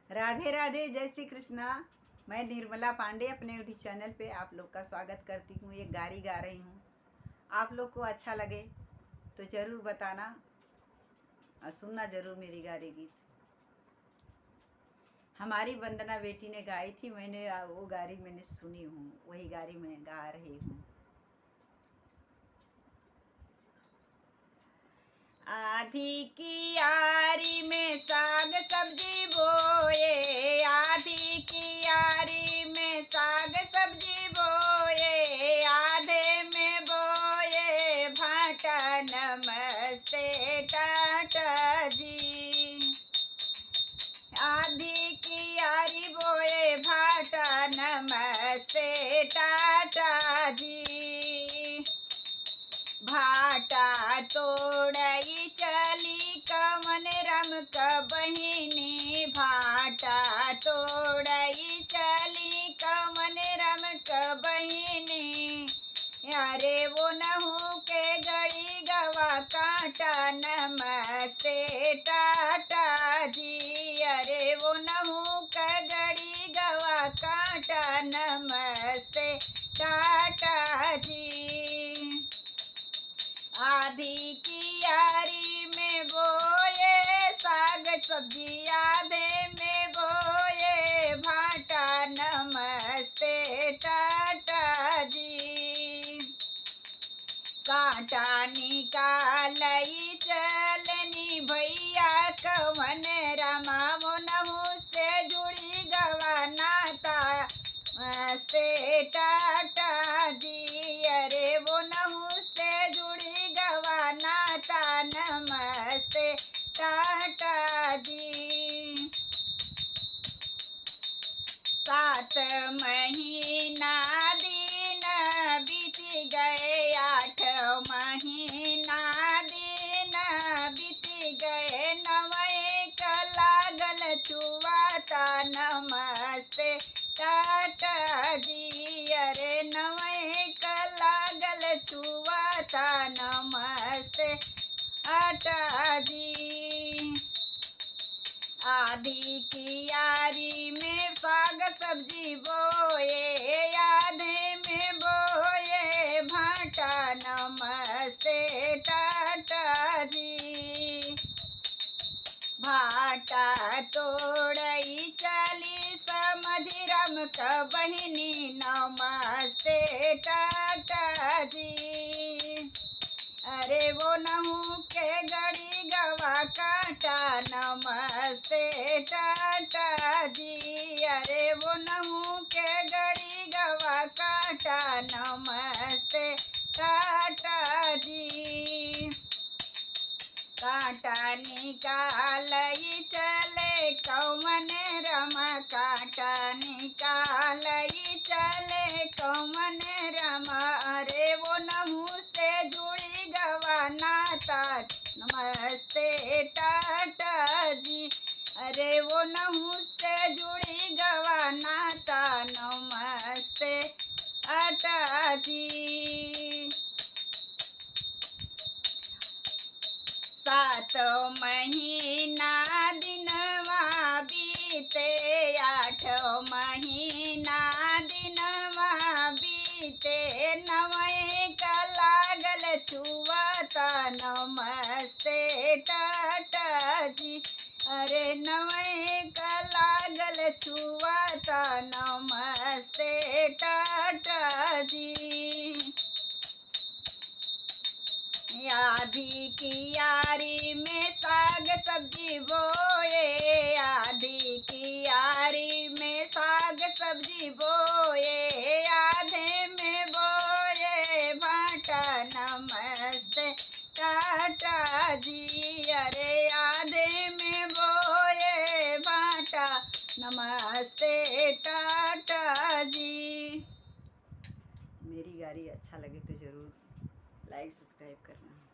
राधे राधे, जय श्री कृष्णा। मैं निर्मला पांडे अपने यूट्यूब चैनल पे आप लोग का स्वागत करती हूँ। एक गारी गा रही हूँ, आप लोग को अच्छा लगे तो ज़रूर बताना और सुनना ज़रूर मेरी गारी गीत। हमारी वंदना बेटी ने गाई थी, मैंने वो गारी मैंने सुनी हूँ, वही गारी मैं गा रही हूँ। आधी की यारी में साग सब्जी बोए, आधी की यारी में साग सब्जी बोए, आधे में बोए भाटा नमस्ते टाटा जी। आधी की यारी बोए भाटा नमस्ते टाटा जी। भाटा तोड़ई चली कवन रम क बहिनी, भाटा तोड़ई चली कवन रम क बहिनी। अरे वो नहू के गड़ी गवा कांटा नमस्ते टाटा जी। अरे वो नहू के गड़ी गवा कांटा नमस्ते टाटा जी। आधी की यारी में बोए साग सब्जी, आधे में बोए भाटा नमस्ते टाटा जी। कांटा निकालई चलनी भैया कवन रमा, वो नहू से जुड़ी गवा नाता नमस्ते टाटा जी। अरे वो नहू से जुड़ी गवा नाता नमस्ते टाटा जी। 7 महीना दिन बीत गए, 8 महीना दिन बीत गए, 9 लागल छुआता नमस्ते टाटा जी। अरे 9 लागल छुआता नमस्ते टाटा जी। आधी की यारी में साग सब्जी बोए, आधे में बोए भाटा नमस्ते टाटा जी। भाटा तोड़ई चली समधिरम क बहिनी, नमस्ते टाटा जी। अरे वो नहू के गड़ी गवा कांटा नमस्ते टाटा जी। अरे वो नहू के गड़ी गवा कांटा नमस्ते टाटा जी। कांटा निकालई चले कौवन रम, कांटा निकालई चले कौवन रम। अरे वो नहू से जुड़ी गवा नाता नमस्ते टाटा जी। अरे वो नहू से जुड़ी गवा नाता नमस्ते टाटा जी। 7 महीना दिनवा बीते, 8 महीना दिनवा बीते, 9 लागल छुआता नमस्ते टाटा जी। अरे 9 लागल छुआता नमस्ते टाटा जी। आधी की यारी में साग सब्जी बोए, आधी की यारी में साग सब्जी बोए, आधे में बोए भाटा नमस्ते टाटा जी। अरे आधे में बोए भाटा नमस्ते टाटा जी। मेरी गारी अच्छा लगे तो ज़रूर लाइक सब्सक्राइब करना।